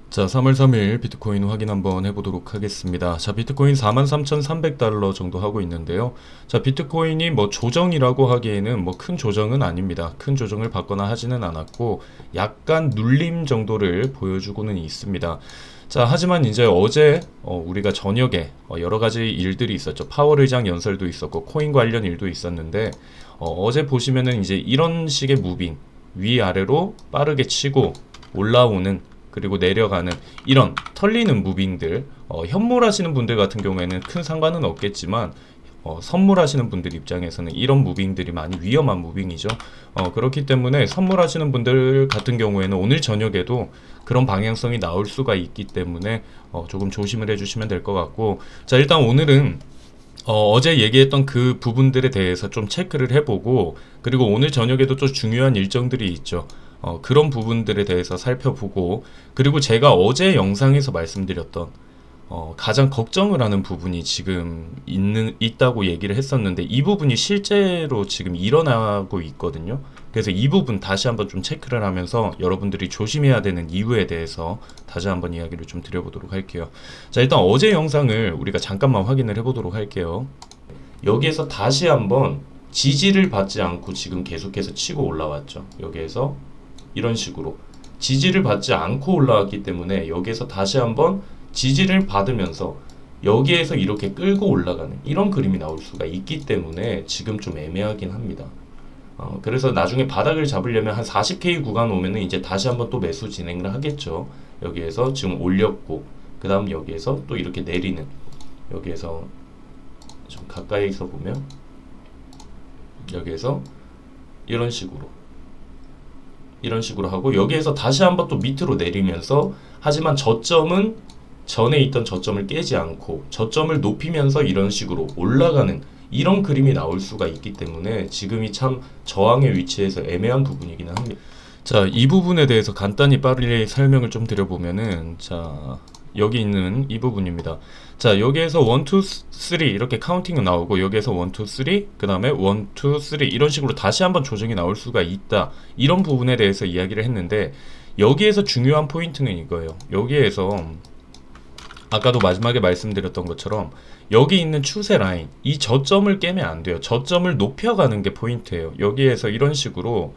자, 3월 3일 비트코인 확인 한번 해보도록 하겠습니다. 자, 비트코인 43,300달러 정도 하고 있는데요. 자, 비트코인이 뭐 조정이라고 하기에는 뭐 큰 조정은 아닙니다. 큰 조정을 받거나 하지는 않았고, 약간 눌림 정도를 보여주고는 있습니다. 자, 하지만 이제 어제 우리가 저녁에 여러 가지 일들이 있었죠. 파월 의장 연설도 있었고, 코인 관련 일도 있었는데, 어제 보시면은 이제 이런 식의 무빙, 위아래로 빠르게 치고 올라오는 그리고 내려가는 이런 털리는 무빙들, 현물하시는 분들 같은 경우에는 큰 상관은 없겠지만 선물하시는 분들 입장에서는 이런 무빙들이 많이 위험한 무빙이죠. 그렇기 때문에 선물하시는 분들 같은 경우에는 오늘 저녁에도 그런 방향성이 나올 수가 있기 때문에 조금 조심을 해주시면 될 것 같고, 자, 일단 오늘은 어제 얘기했던 그 부분들에 대해서 좀 체크를 해보고, 그리고 오늘 저녁에도 좀 중요한 일정들이 있죠. 그런 부분들에 대해서 살펴보고, 그리고 제가 어제 영상에서 말씀드렸던 가장 걱정을 하는 부분이 지금 있다고 얘기를 했었는데, 이 부분이 실제로 지금 일어나고 있거든요. 그래서 이 부분 다시 한번 좀 체크를 하면서 여러분들이 조심해야 되는 이유에 대해서 다시 한번 이야기를 좀 드려보도록 할게요. 자, 일단 어제 영상을 우리가 잠깐만 확인을 해보도록 할게요. 여기에서 다시 한번 지지를 받지 않고 지금 계속해서 치고 올라왔죠. 여기에서 이런 식으로 지지를 받지 않고 올라왔기 때문에 여기에서 다시 한번 지지를 받으면서 여기에서 이렇게 끌고 올라가는 이런 그림이 나올 수가 있기 때문에 지금 좀 애매하긴 합니다. 그래서 나중에 바닥을 잡으려면 한 40K 구간 오면은 이제 다시 한번 또 매수 진행을 하겠죠. 여기에서 지금 올렸고, 그 다음 여기에서 또 이렇게 내리는, 여기에서 좀 가까이서 보면 여기에서 이런 식으로 하고, 여기에서 다시 한번 또 밑으로 내리면서, 하지만 저점은 전에 있던 저점을 깨지 않고 저점을 높이면서 이런 식으로 올라가는 이런 그림이 나올 수가 있기 때문에 지금이 참 저항의 위치에서 애매한 부분이기는 합니다. 자, 이 부분에 대해서 간단히 빠르게 설명을 좀 드려보면은, 자, 여기 있는 이 부분입니다. 자, 여기에서 1, 2, 3 이렇게 카운팅이 나오고, 여기에서 1, 2, 3, 그 다음에 1, 2, 3 이런 식으로 다시 한번 조정이 나올 수가 있다, 이런 부분에 대해서 이야기를 했는데, 여기에서 중요한 포인트는 이거예요. 여기에서 아까도 마지막에 말씀드렸던 것처럼 여기 있는 추세 라인, 이 저점을 깨면 안 돼요. 저점을 높여가는 게 포인트예요. 여기에서 이런 식으로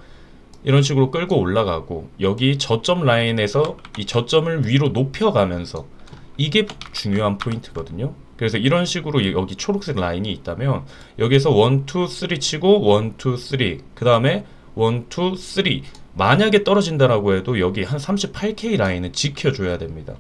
끌고 올라가고, 여기 저점 라인에서 이 저점을 위로 높여가면서, 이게 중요한 포인트거든요. 그래서 이런 식으로 여기 초록색 라인이 있다면 여기에서 1, 2, 3 치고 1, 2, 3, 그 다음에 1, 2, 3 만약에 떨어진다라고 해도 여기 한 38K 라인은 지켜줘야 됩니다.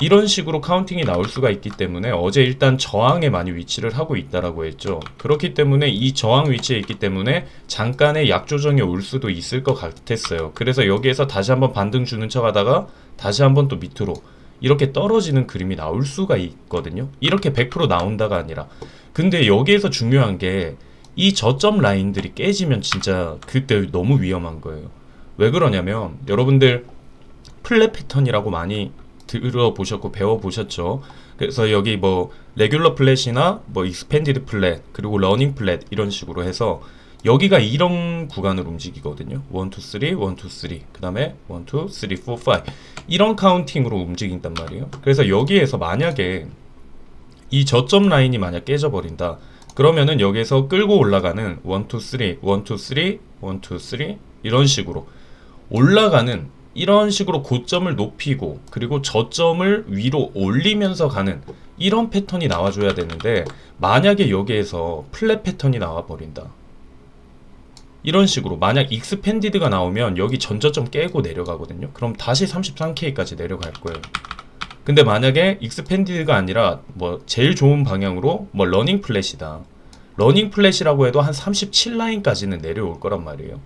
이런 식으로 카운팅이 나올 수가 있기 때문에 어제 일단 저항에 많이 위치를 하고 있다라고 했죠. 그렇기 때문에 이 저항 위치에 있기 때문에 잠깐의 약조정이 올 수도 있을 것 같았어요. 그래서 여기에서 다시 한번 반등 주는 척 하다가 다시 한번 또 밑으로 이렇게 떨어지는 그림이 나올 수가 있거든요. 이렇게 100% 나온다가 아니라. 근데 여기에서 중요한 게 이 저점 라인들이 깨지면 진짜 그때 너무 위험한 거예요. 왜 그러냐면 여러분들 플랫 패턴이라고 많이 들어보셨고 배워보셨죠. 그래서 여기 뭐 레귤러 플랫이나 뭐 익스펜디드 플랫, 그리고 러닝 플랫 이런 식으로 해서 여기가 이런 구간으로 움직이거든요. 1, 2, 3, 1, 2, 3, 그 다음에 1, 2, 3, 4, 5 이런 카운팅으로 움직인단 말이에요. 그래서 여기에서 만약에 이 저점 라인이 만약 깨져버린다, 그러면은 여기에서 끌고 올라가는 1, 2, 3, 1, 2, 3, 1, 2, 3 이런 식으로 올라가는, 이런 식으로 고점을 높이고 그리고 저점을 위로 올리면서 가는 이런 패턴이 나와줘야 되는데, 만약에 여기에서 플랫 패턴이 나와버린다, 이런 식으로 만약 익스펜디드가 나오면 여기 전저점 깨고 내려가거든요. 그럼 다시 33K까지 내려갈 거예요. 근데 만약에 익스펜디드가 아니라 뭐 제일 좋은 방향으로 뭐 러닝 플랫이다, 러닝 플랫이라고 해도 한 37라인까지는 내려올 거란 말이에요.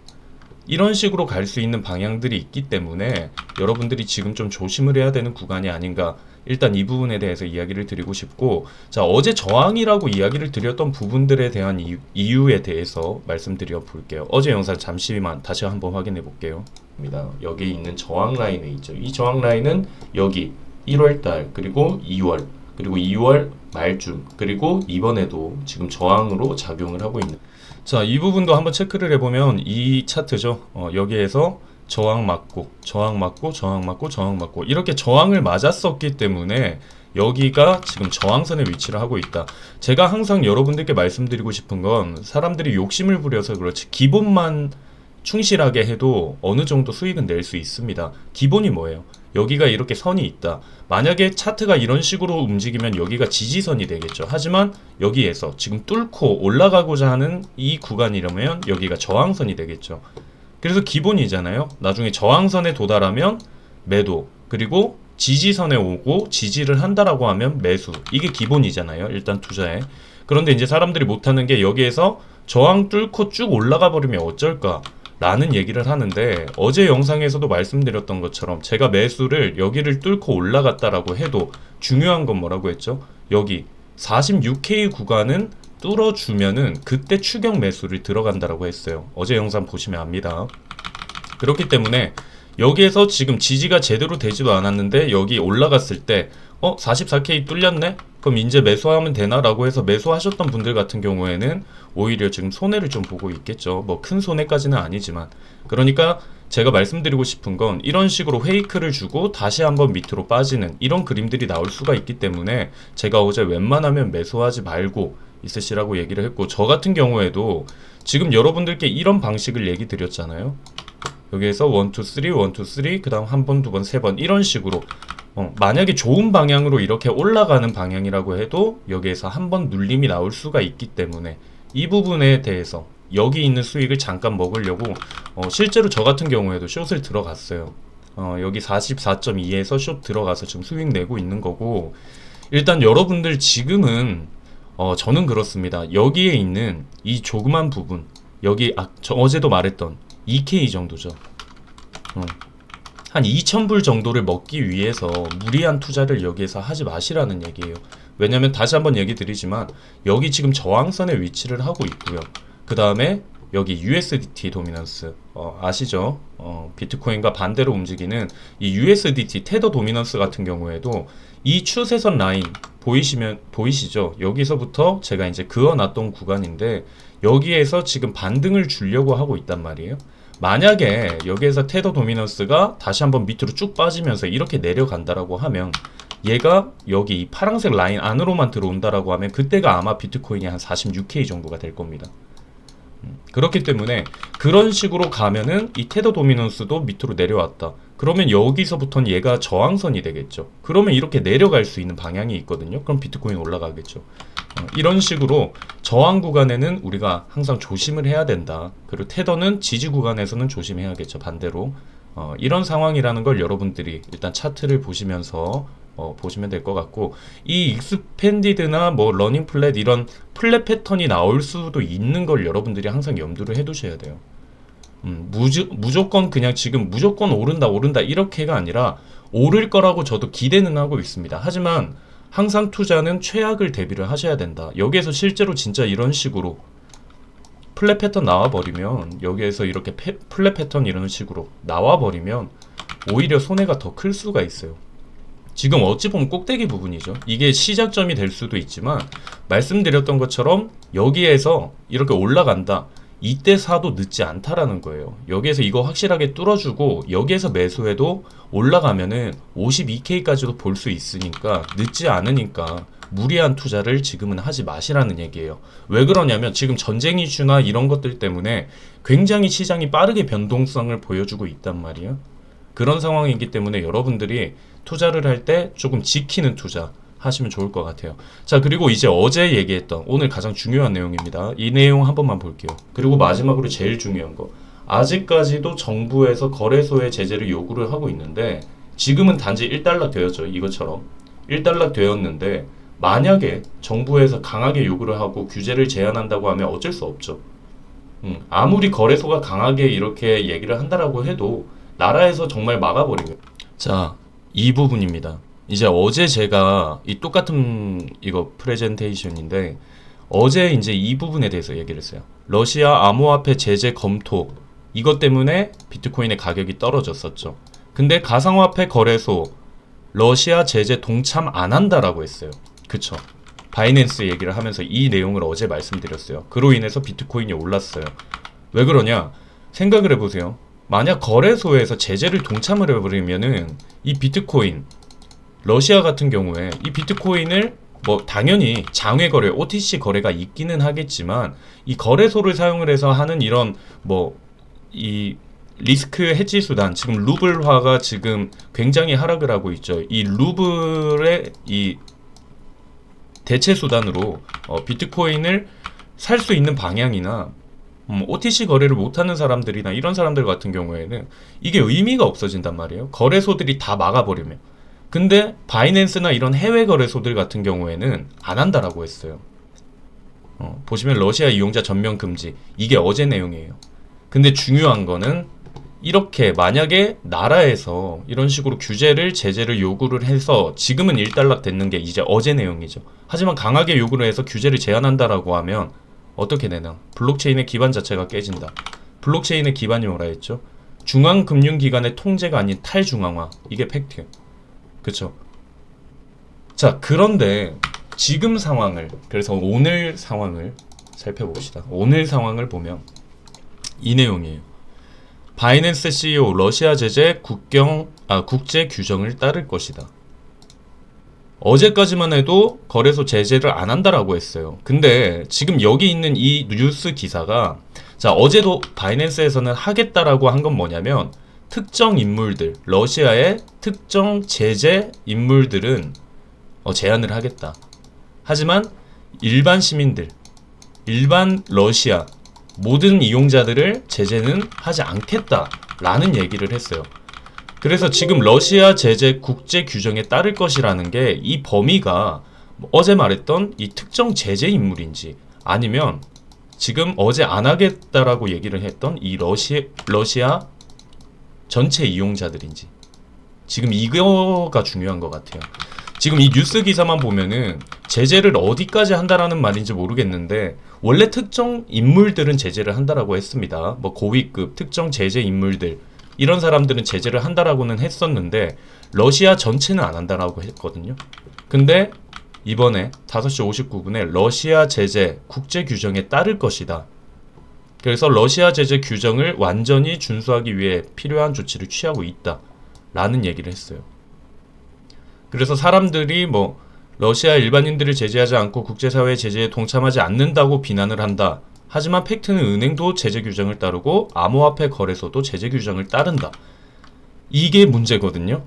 이런 식으로 갈 수 있는 방향들이 있기 때문에 여러분들이 지금 좀 조심을 해야 되는 구간이 아닌가, 일단 이 부분에 대해서 이야기를 드리고 싶고, 자, 어제 저항이라고 이야기를 드렸던 부분들에 대한 이유에 대해서 말씀드려 볼게요. 어제 영상 잠시만 다시 한번 확인해 볼게요. 여기 있는 저항 라인에 있죠. 이 저항 라인은 여기 1월달, 그리고 2월, 그리고 2월 말쯤, 그리고 이번에도 지금 저항으로 작용을 하고 있는, 자, 이 부분도 한번 체크를 해보면 이 차트죠. 여기에서 저항 맞고 저항 맞고 저항 맞고 저항 맞고 이렇게 저항을 맞았었기 때문에 여기가 지금 저항선에 위치를 하고 있다. 제가 항상 여러분들께 말씀드리고 싶은 건 사람들이 욕심을 부려서 그렇지 기본만 충실하게 해도 어느 정도 수익은 낼 수 있습니다. 기본이 뭐예요? 여기가 이렇게 선이 있다. 만약에 차트가 이런 식으로 움직이면 여기가 지지선이 되겠죠. 하지만 여기에서 지금 뚫고 올라가고자 하는 이 구간이라면 여기가 저항선이 되겠죠. 그래서 기본이잖아요. 나중에 저항선에 도달하면 매도, 그리고 지지선에 오고 지지를 한다라고 하면 매수. 이게 기본이잖아요. 일단 투자에. 그런데 이제 사람들이 못하는 게 여기에서 저항 뚫고 쭉 올라가 버리면 어쩔까? 라는 얘기를 하는데 어제 영상에서도 말씀드렸던 것처럼 제가 매수를 여기를 뚫고 올라갔다라고 해도 중요한 건 뭐라고 했죠? 여기 46K 구간은 뚫어주면은 그때 추격 매수를 들어간다라고 했어요. 어제 영상 보시면 압니다. 그렇기 때문에 여기에서 지금 지지가 제대로 되지도 않았는데 여기 올라갔을 때 44K 뚫렸네? 그럼 이제 매수하면 되나? 라고 해서 매수하셨던 분들 같은 경우에는 오히려 지금 손해를 좀 보고 있겠죠. 뭐 큰 손해까지는 아니지만. 그러니까 제가 말씀드리고 싶은 건 이런 식으로 페이크를 주고 다시 한번 밑으로 빠지는 이런 그림들이 나올 수가 있기 때문에 제가 어제 웬만하면 매수하지 말고 있으시라고 얘기를 했고, 저 같은 경우에도 지금 여러분들께 이런 방식을 얘기 드렸잖아요. 여기에서 1, 2, 3, 1, 2, 3, 그 다음 한 번, 두 번, 세 번 이런 식으로 만약에 좋은 방향으로 이렇게 올라가는 방향이라고 해도 여기에서 한 번 눌림이 나올 수가 있기 때문에 이 부분에 대해서 여기 있는 수익을 잠깐 먹으려고 실제로 저 같은 경우에도 숏을 들어갔어요. 여기 44.2에서 숏 들어가서 지금 수익 내고 있는 거고, 일단 여러분들 지금은 저는 그렇습니다. 여기에 있는 이 조그만 부분, 여기 저 어제도 말했던 2K 정도죠. 한 2,000불 정도를 먹기 위해서 무리한 투자를 여기에서 하지 마시라는 얘기예요. 왜냐면 다시 한번 얘기 드리지만 여기 지금 저항선에 위치를 하고 있고요. 그 다음에 여기 USDT 도미넌스 아시죠? 비트코인과 반대로 움직이는 이 USDT 테더 도미넌스 같은 경우에도 이 추세선 라인 보이시죠? 여기서부터 제가 이제 그어놨던 구간인데 여기에서 지금 반등을 주려고 하고 있단 말이에요. 만약에 여기에서 테더 도미넌스가 다시 한번 밑으로 쭉 빠지면서 이렇게 내려간다라고 하면 얘가 여기 이 파란색 라인 안으로만 들어온다라고 하면 그때가 아마 비트코인이 한 46K 정도가 될 겁니다. 그렇기 때문에 그런 식으로 가면은 이 테더 도미넌스도 밑으로 내려왔다. 그러면 여기서부터는 얘가 저항선이 되겠죠. 그러면 이렇게 내려갈 수 있는 방향이 있거든요. 그럼 비트코인 올라가겠죠. 이런 식으로 저항 구간에는 우리가 항상 조심을 해야 된다. 그리고 테더는 지지 구간에서는 조심해야겠죠. 반대로 이런 상황이라는 걸 여러분들이 일단 차트를 보시면서 보시면 될 것 같고, 이 익스펜디드나 뭐 러닝 플랫 이런 플랫 패턴이 나올 수도 있는 걸 여러분들이 항상 염두를 해 두셔야 돼요. 무조건 그냥 지금 무조건 오른다 이렇게가 아니라 오를 거라고 저도 기대는 하고 있습니다. 하지만 항상 투자는 최악을 대비를 하셔야 된다. 여기에서 실제로 진짜 이런 식으로 플랫 패턴 나와버리면, 여기에서 이렇게 플랫 패턴 이런 식으로 나와버리면 오히려 손해가 더 클 수가 있어요. 지금 어찌 보면 꼭대기 부분이죠. 이게 시작점이 될 수도 있지만 말씀드렸던 것처럼 여기에서 이렇게 올라간다. 이때 사도 늦지 않다라는 거예요. 여기에서 이거 확실하게 뚫어주고 여기에서 매수해도 올라가면은 52K까지도 볼 수 있으니까 늦지 않으니까 무리한 투자를 지금은 하지 마시라는 얘기예요. 왜 그러냐면 지금 전쟁 이슈나 이런 것들 때문에 굉장히 시장이 빠르게 변동성을 보여주고 있단 말이에요. 그런 상황이기 때문에 여러분들이 투자를 할 때 조금 지키는 투자 하시면 좋을 것 같아요. 자, 그리고 이제 어제 얘기했던 오늘 가장 중요한 내용입니다. 이 내용 한 번만 볼게요. 그리고 마지막으로 제일 중요한 거, 아직까지도 정부에서 거래소에 제재를 요구를 하고 있는데 지금은 단지 1달러 되었죠. 이것처럼 1달러 되었는데 만약에 정부에서 강하게 요구를 하고 규제를 제한한다고 하면 어쩔 수 없죠. 아무리 거래소가 강하게 이렇게 얘기를 한다라고 해도 나라에서 정말 막아버리면, 자, 이 부분입니다. 이제 어제 제가 이 똑같은 이거 프레젠테이션인데 어제 이제 이 부분에 대해서 얘기를 했어요. 러시아 암호화폐 제재 검토, 이것 때문에 비트코인의 가격이 떨어졌었죠. 근데 가상화폐 거래소 러시아 제재 동참 안 한다라고 했어요. 그쵸? 바이낸스 얘기를 하면서 이 내용을 어제 말씀드렸어요. 그로 인해서 비트코인이 올랐어요. 왜 그러냐? 생각을 해보세요. 만약 거래소에서 제재를 동참을 해버리면은 이 비트코인, 러시아 같은 경우에 이 비트코인을 뭐 당연히 장외 거래, OTC 거래가 있기는 하겠지만 이 거래소를 사용을 해서 하는 이런 뭐 이 리스크 해지 수단, 지금 루블화가 지금 굉장히 하락을 하고 있죠. 이 루블의 이 대체 수단으로 비트코인을 살 수 있는 방향이나 OTC 거래를 못하는 사람들이나 이런 사람들 같은 경우에는 이게 의미가 없어진단 말이에요. 거래소들이 다 막아버리면. 근데 바이낸스나 이런 해외 거래소들 같은 경우에는 안 한다라고 했어요. 보시면 러시아 이용자 전면 금지, 이게 어제 내용이에요. 근데 중요한 거는 이렇게 만약에 나라에서 이런 식으로 규제를, 제재를 요구를 해서 지금은 일단락 됐는 게 이제 어제 내용이죠. 하지만 강하게 요구를 해서 규제를 제한한다라고 하면 어떻게 되나? 블록체인의 기반 자체가 깨진다. 블록체인의 기반이 뭐라 했죠? 중앙금융기관의 통제가 아닌 탈중앙화. 이게 팩트. 그쵸? 자, 그런데 지금 상황을, 그래서 오늘 상황을 살펴봅시다. 오늘 상황을 보면 이 내용이에요. 바이낸스 CEO 러시아 제재 국제 규정을 따를 것이다. 어제까지만 해도 거래소 제재를 안 한다라고 했어요. 근데 지금 여기 있는 이 뉴스 기사가, 자, 어제도 바이낸스에서는 하겠다라고 한 건 뭐냐면 특정 인물들, 러시아의 특정 제재 인물들은 제한을 하겠다. 하지만 일반 시민들, 일반 러시아 모든 이용자들을 제재는 하지 않겠다라는 얘기를 했어요. 그래서 지금 러시아 제재 국제 규정에 따를 것이라는 게 이 범위가 어제 말했던 이 특정 제재 인물인지, 아니면 지금 어제 안 하겠다라고 얘기를 했던 이 러시아 전체 이용자들인지, 지금 이거가 중요한 것 같아요. 지금 이 뉴스 기사만 보면은 제재를 어디까지 한다라는 말인지 모르겠는데, 원래 특정 인물들은 제재를 한다라고 했습니다. 뭐 고위급 특정 제재 인물들, 이런 사람들은 제재를 한다라고는 했었는데 러시아 전체는 안 한다라고 했거든요. 근데 이번에 5시 59분에 러시아 제재 국제 규정에 따를 것이다. 그래서 러시아 제재 규정을 완전히 준수하기 위해 필요한 조치를 취하고 있다 라는 얘기를 했어요. 그래서 사람들이 뭐 러시아 일반인들을 제재하지 않고 국제사회 제재에 동참하지 않는다고 비난을 한다. 하지만 팩트는 은행도 제재 규정을 따르고 암호화폐 거래소도 제재 규정을 따른다. 이게 문제거든요.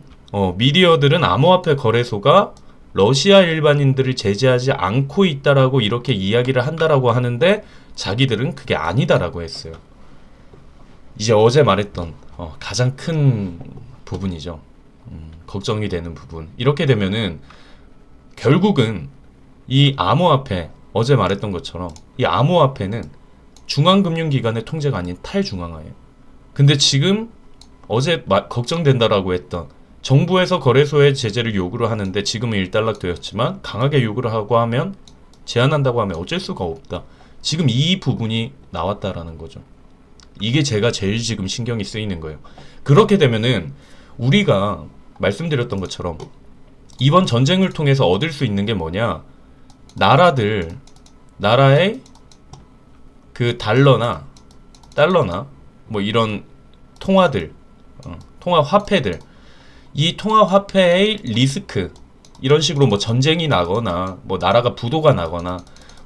미디어들은 암호화폐 거래소가 러시아 일반인들을 제재하지 않고 있다라고 이렇게 이야기를 한다라고 하는데 자기들은 그게 아니다라고 했어요. 이제 어제 말했던 가장 큰 부분이죠. 걱정이 되는 부분. 이렇게 되면은 결국은 이 암호화폐, 어제 말했던 것처럼 이 암호화폐는 중앙금융기관의 통제가 아닌 탈중앙화예요. 근데 지금 어제 걱정된다라고 했던 정부에서 거래소에 제재를 요구를 하는데 지금은 일단락되었지만 강하게 요구를 하고 하면, 제한한다고 하면 어쩔 수가 없다. 지금 이 부분이 나왔다라는 거죠. 이게 제가 제일 지금 신경이 쓰이는 거예요. 그렇게 되면은 우리가 말씀드렸던 것처럼 이번 전쟁을 통해서 얻을 수 있는 게 뭐냐, 나라의 그 달러나 뭐 이런 통화들, 통화 화폐들, 이 통화 화폐의 리스크, 이런 식으로 뭐 전쟁이 나거나 뭐 나라가 부도가 나거나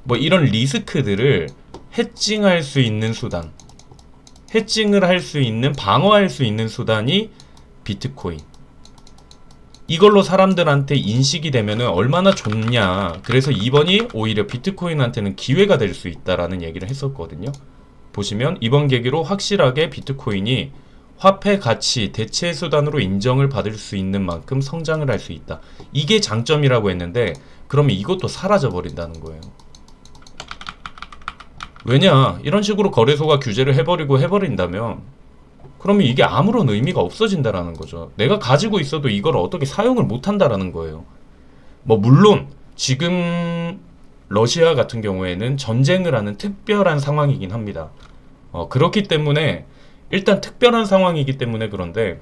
뭐 이런 리스크들을 해칭할 수 있는 수단, 해칭을 할 수 있는, 방어할 수 있는 수단이 비트코인. 이걸로 사람들한테 인식이 되면은 얼마나 좋냐. 그래서 이번이 오히려 비트코인한테는 기회가 될 수 있다라는 얘기를 했었거든요. 보시면 이번 계기로 확실하게 비트코인이 화폐 가치 대체 수단으로 인정을 받을 수 있는 만큼 성장을 할 수 있다. 이게 장점이라고 했는데 그러면 이것도 사라져 버린다는 거예요. 왜냐, 이런 식으로 거래소가 규제를 해버린다면 그러면 이게 아무런 의미가 없어진다라는 거죠. 내가 가지고 있어도 이걸 어떻게 사용을 못한다라는 거예요. 뭐 물론 지금 러시아 같은 경우에는 전쟁을 하는 특별한 상황이긴 합니다. 그렇기 때문에 일단 특별한 상황이기 때문에, 그런데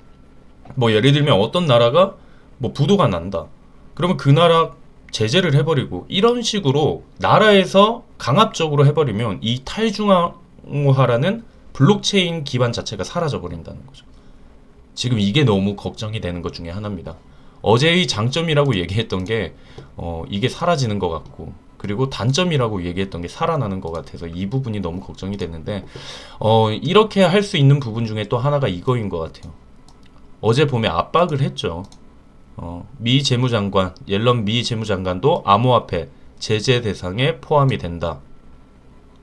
뭐 예를 들면 어떤 나라가 뭐 부도가 난다. 그러면 그 나라 제재를 해버리고 이런 식으로 나라에서 강압적으로 해버리면 이 탈중앙화라는 블록체인 기반 자체가 사라져 버린다는 거죠. 지금 이게 너무 걱정이 되는 것 중에 하나입니다. 어제의 장점이라고 얘기했던 게 이게 사라지는 것 같고, 그리고 단점이라고 얘기했던 게 살아나는 것 같아서 이 부분이 너무 걱정이 됐는데, 이렇게 할 수 있는 부분 중에 또 하나가 이거인 것 같아요. 어제 보면 압박을 했죠. 미 재무장관, 옐런 미 재무장관도 암호화폐 제재 대상에 포함이 된다.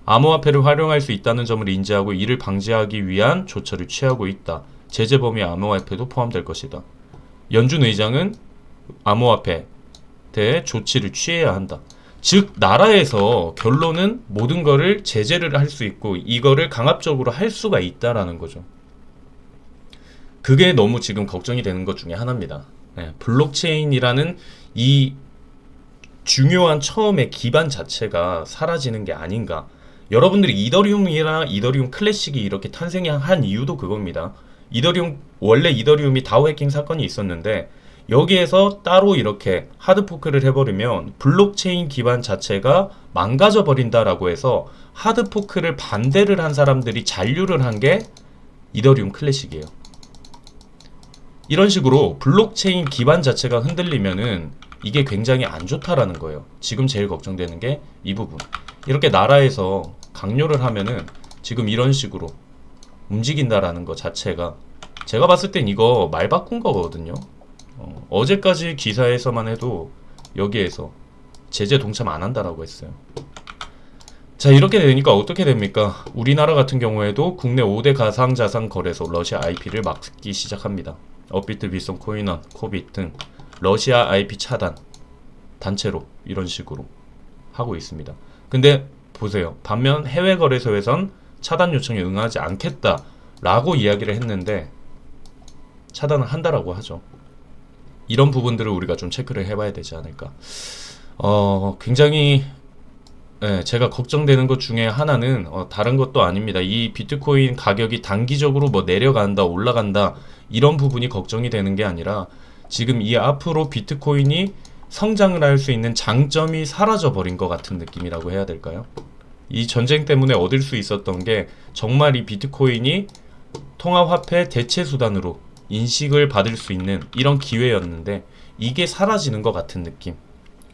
암호화폐를 활용할 수 있다는 점을 인지하고 이를 방지하기 위한 조처를 취하고 있다. 제재 범위에 암호화폐도 포함될 것이다. 연준 의장은 암호화폐 대해 조치를 취해야 한다. 즉 나라에서 결론은 모든 거를 제재를 할 수 있고 이거를 강압적으로 할 수가 있다라는 거죠. 그게 너무 지금 걱정이 되는 것 중에 하나입니다. 블록체인이라는 이 중요한 처음의 기반 자체가 사라지는 게 아닌가. 여러분들이 이더리움 클래식이 이렇게 탄생이 한 이유도 그겁니다. 원래 이더리움이 다오 해킹 사건이 있었는데 여기에서 따로 이렇게 하드포크를 해버리면 블록체인 기반 자체가 망가져 버린다라고 해서 하드포크를 반대를 한 사람들이 잔류를 한 게 이더리움 클래식이에요. 이런 식으로 블록체인 기반 자체가 흔들리면은 이게 굉장히 안 좋다라는 거예요. 지금 제일 걱정되는 게 이 부분. 이렇게 나라에서 강요를 하면은 지금 이런 식으로 움직인다라는 것 자체가 제가 봤을 땐 이거 말 바꾼 거거든요. 어제까지 기사에서만 해도 여기에서 제재 동참 안 한다라고 했어요. 자, 이렇게 되니까 어떻게 됩니까? 우리나라 같은 경우에도 국내 5대 가상자산 거래소 러시아 IP를 막기 시작합니다. 업비트, 비트콘, 코인원, 코빗 등 러시아 IP 차단 단체로 이런 식으로 하고 있습니다. 근데 보세요. 반면 해외 거래소에선 차단 요청에 응하지 않겠다라고 이야기를 했는데 차단을 한다라고 하죠. 이런 부분들을 우리가 좀 체크를 해봐야 되지 않을까. 굉장히 제가 걱정되는 것 중에 하나는 다른 것도 아닙니다. 이 비트코인 가격이 단기적으로 뭐 내려간다, 올라간다 이런 부분이 걱정이 되는 게 아니라 지금 이 앞으로 비트코인이 성장을 할 수 있는 장점이 사라져 버린 것 같은 느낌이라고 해야 될까요? 이 전쟁 때문에 얻을 수 있었던 게 정말 이 비트코인이 통화화폐 대체 수단으로 인식을 받을 수 있는 이런 기회였는데 이게 사라지는 것 같은 느낌.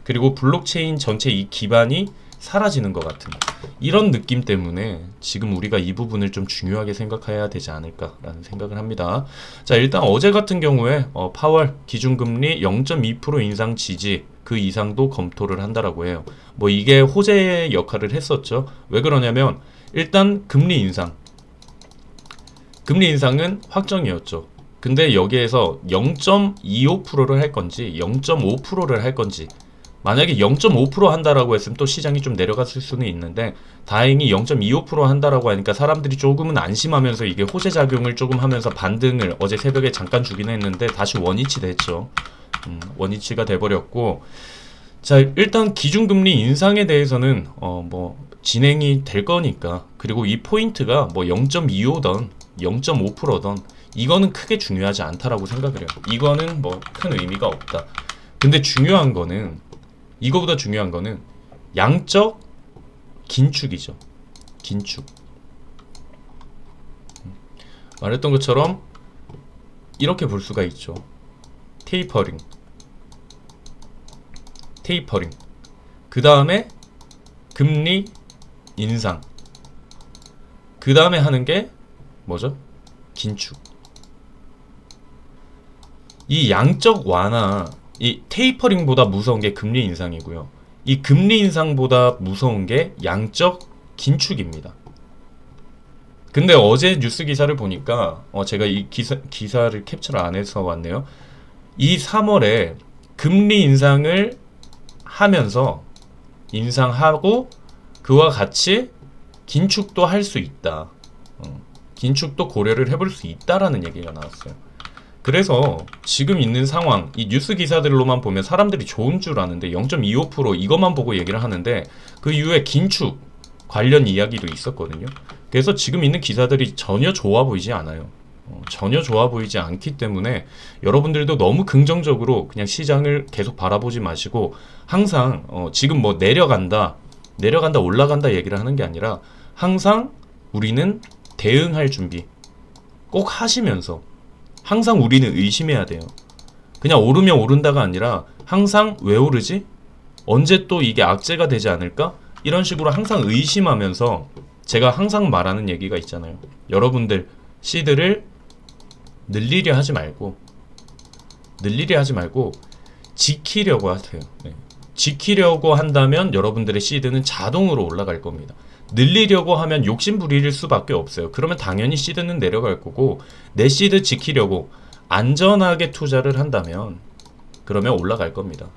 그리고 블록체인 전체 이 기반이 사라지는 것 같은 이런 느낌 때문에 지금 우리가 이 부분을 좀 중요하게 생각해야 되지 않을까라는 생각을 합니다. 자, 일단 어제 같은 경우에 파월 기준금리 0.2% 인상 지지 그 이상도 검토를 한다라고 해요. 뭐 이게 호재의 역할을 했었죠. 왜 그러냐면 일단 금리 인상은 확정이었죠. 근데 여기에서 0.25%를 할 건지 0.5%를 할 건지 만약에 0.5% 한다라고 했으면 또 시장이 좀 내려갔을 수는 있는데 다행히 0.25% 한다라고 하니까 사람들이 조금은 안심하면서 이게 호재 작용을 조금 하면서 반등을 어제 새벽에 잠깐 주긴 했는데 다시 원위치 됐죠. 원위치가 돼버렸고 자 일단 기준금리 인상에 대해서는 뭐 진행이 될 거니까 그리고 이 포인트가 뭐 0.25던 0.5%던 이거는 크게 중요하지 않다라고 생각을 해요. 이거는 뭐 큰 의미가 없다. 근데 이거보다 중요한 거는 양적 긴축이죠. 긴축. 말했던 것처럼 이렇게 볼 수가 있죠. 테이퍼링. 그 다음에 금리 인상. 그 다음에 하는 게 뭐죠? 긴축. 이 양적 완화, 이 테이퍼링보다 무서운 게 금리 인상이고요. 이 금리 인상보다 무서운 게 양적 긴축입니다. 근데 어제 뉴스 기사를 보니까 제가 이 기사를 캡처를 안 해서 왔네요. 이 3월에 금리 인상을 하면서 인상하고 그와 같이 긴축도 할 수 있다. 긴축도 고려를 해볼 수 있다라는 얘기가 나왔어요. 그래서 지금 있는 상황, 이 뉴스 기사들로만 보면 사람들이 좋은 줄 아는데 0.25% 이것만 보고 얘기를 하는데 그 이후에 긴축 관련 이야기도 있었거든요. 그래서 지금 있는 기사들이 전혀 좋아 보이지 않아요. 전혀 좋아 보이지 않기 때문에 여러분들도 너무 긍정적으로 그냥 시장을 계속 바라보지 마시고 항상 지금 뭐 내려간다 올라간다 얘기를 하는 게 아니라 항상 우리는 대응할 준비 꼭 하시면서 항상 우리는 의심해야 돼요. 그냥 오르면 오른다가 아니라 항상 왜 오르지? 언제 또 이게 악재가 되지 않을까? 이런 식으로 항상 의심하면서 제가 항상 말하는 얘기가 있잖아요. 여러분들 시드를 늘리려 하지 말고 지키려고 하세요. 네. 지키려고 한다면 여러분들의 시드는 자동으로 올라갈 겁니다. 늘리려고 하면 욕심 부릴 수밖에 없어요. 그러면 당연히 시드는 내려갈 거고, 내 시드 지키려고 안전하게 투자를 한다면 그러면 올라갈 겁니다.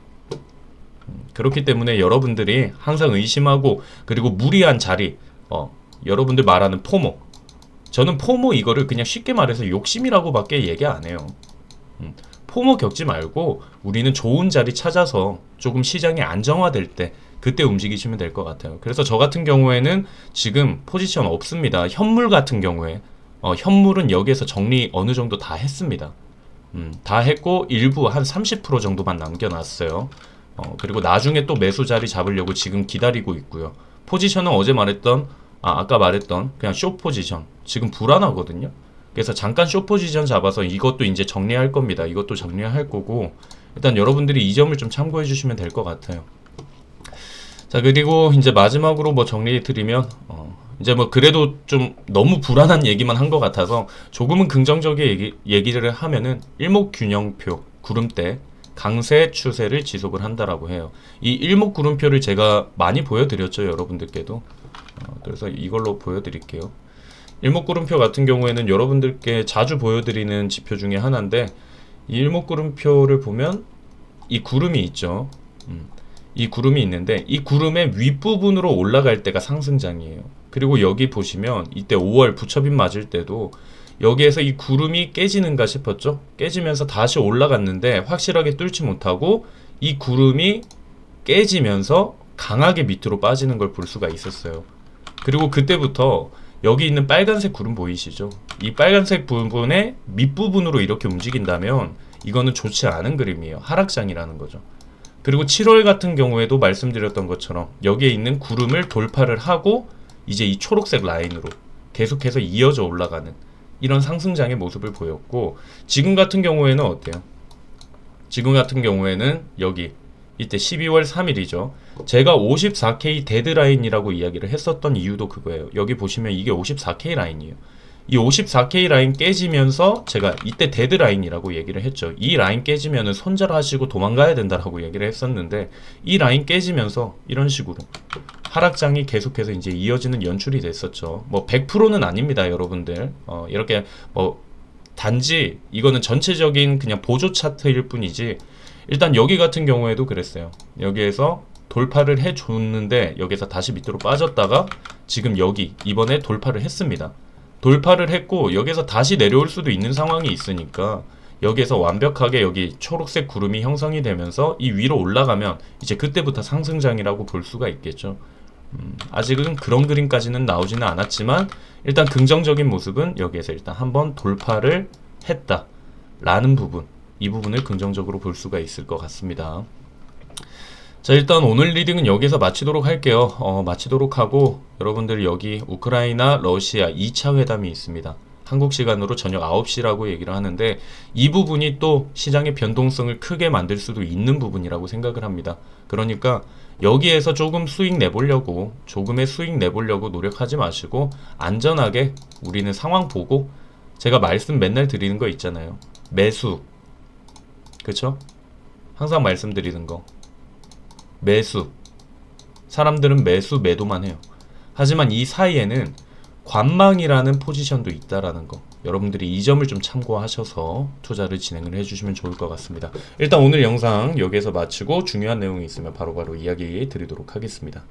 그렇기 때문에 여러분들이 항상 의심하고, 그리고 무리한 자리, 여러분들 말하는 포모, 저는 포모 이거를 그냥 쉽게 말해서 욕심이라고밖에 얘기 안 해요. 포모 겪지 말고 우리는 좋은 자리 찾아서 조금 시장이 안정화될 때 그때 움직이시면 될 것 같아요. 그래서 저 같은 경우에는 지금 포지션 없습니다. 현물 같은 경우에 현물은 여기에서 정리 어느 정도 다 했습니다. 다 했고 일부 한 30% 정도만 남겨놨어요. 그리고 나중에 또 매수 자리 잡으려고 지금 기다리고 있고요. 포지션은 어제 말했던 아까 말했던 그냥 숏 포지션 지금 불안하거든요. 그래서 잠깐 숏 포지션 잡아서 이것도 이제 정리할 겁니다. 이것도 정리할 거고, 일단 여러분들이 이 점을 좀 참고해 주시면 될 것 같아요. 자, 그리고 이제 마지막으로 뭐 정리해 드리면 이제 뭐 그래도 좀 너무 불안한 얘기만 한 것 같아서 조금은 긍정적인 얘기를 하면은 일목균형표 구름대 강세 추세를 지속을 한다라고 해요. 이 일목구름표를 제가 많이 보여드렸죠, 여러분들께도. 그래서 이걸로 보여드릴게요. 일목구름표 같은 경우에는 여러분들께 자주 보여드리는 지표 중에 하나인데, 이 일목구름표를 보면 이 구름이 있죠. 이 구름이 있는데 이 구름의 윗부분으로 올라갈 때가 상승장이에요. 그리고 여기 보시면 이때 5월 부처빗 맞을 때도 여기에서 이 구름이 깨지는가 싶었죠. 깨지면서 다시 올라갔는데 확실하게 뚫지 못하고 이 구름이 깨지면서 강하게 밑으로 빠지는 걸 볼 수가 있었어요. 그리고 그때부터 여기 있는 빨간색 구름 보이시죠? 이 빨간색 부분의 밑부분으로 이렇게 움직인다면 이거는 좋지 않은 그림이에요. 하락장이라는 거죠. 그리고 7월 같은 경우에도 말씀드렸던 것처럼 여기에 있는 구름을 돌파를 하고 이제 이 초록색 라인으로 계속해서 이어져 올라가는 이런 상승장의 모습을 보였고, 지금 같은 경우에는 어때요? 지금 같은 경우에는 여기 이때 12월 3일이죠. 제가 54K 데드라인이라고 이야기를 했었던 이유도 그거예요. 여기 보시면 이게 54K 라인이에요. 이 54K 라인 깨지면서 제가 이때 데드라인이라고 얘기를 했죠. 이 라인 깨지면은 손절하시고 도망가야 된다라고 얘기를 했었는데, 이 라인 깨지면서 이런 식으로 하락장이 계속해서 이제 이어지는 연출이 됐었죠. 뭐 100%는 아닙니다, 여러분들. 이렇게 뭐 단지 이거는 전체적인 그냥 보조 차트일 뿐이지, 일단 여기 같은 경우에도 그랬어요. 여기에서 돌파를 해줬는데 여기서 다시 밑으로 빠졌다가 지금 여기 이번에 돌파를 했습니다. 돌파를 했고 여기서 다시 내려올 수도 있는 상황이 있으니까 여기에서 완벽하게 여기 초록색 구름이 형성이 되면서 이 위로 올라가면 이제 그때부터 상승장이라고 볼 수가 있겠죠. 아직은 그런 그림까지는 나오지는 않았지만 일단 긍정적인 모습은 여기에서 일단 한번 돌파를 했다라는 부분, 이 부분을 긍정적으로 볼 수가 있을 것 같습니다. 자, 일단 오늘 리딩은 여기서 마치도록 할게요. 마치도록 하고, 여러분들 여기 우크라이나 러시아 2차 회담이 있습니다. 한국 시간으로 저녁 9시라고 얘기를 하는데, 이 부분이 또 시장의 변동성을 크게 만들 수도 있는 부분이라고 생각을 합니다. 그러니까 여기에서 조금의 수익 내보려고 노력하지 마시고 안전하게 우리는 상황 보고, 제가 말씀 맨날 드리는 거 있잖아요. 매수, 그쵸? 항상 말씀드리는 거, 매수. 사람들은 매수, 매도만 해요. 하지만 이 사이에는 관망이라는 포지션도 있다라는 거, 여러분들이 이 점을 좀 참고하셔서 투자를 진행을 해주시면 좋을 것 같습니다. 일단 오늘 영상 여기에서 마치고 중요한 내용이 있으면 바로바로 이야기 드리도록 하겠습니다.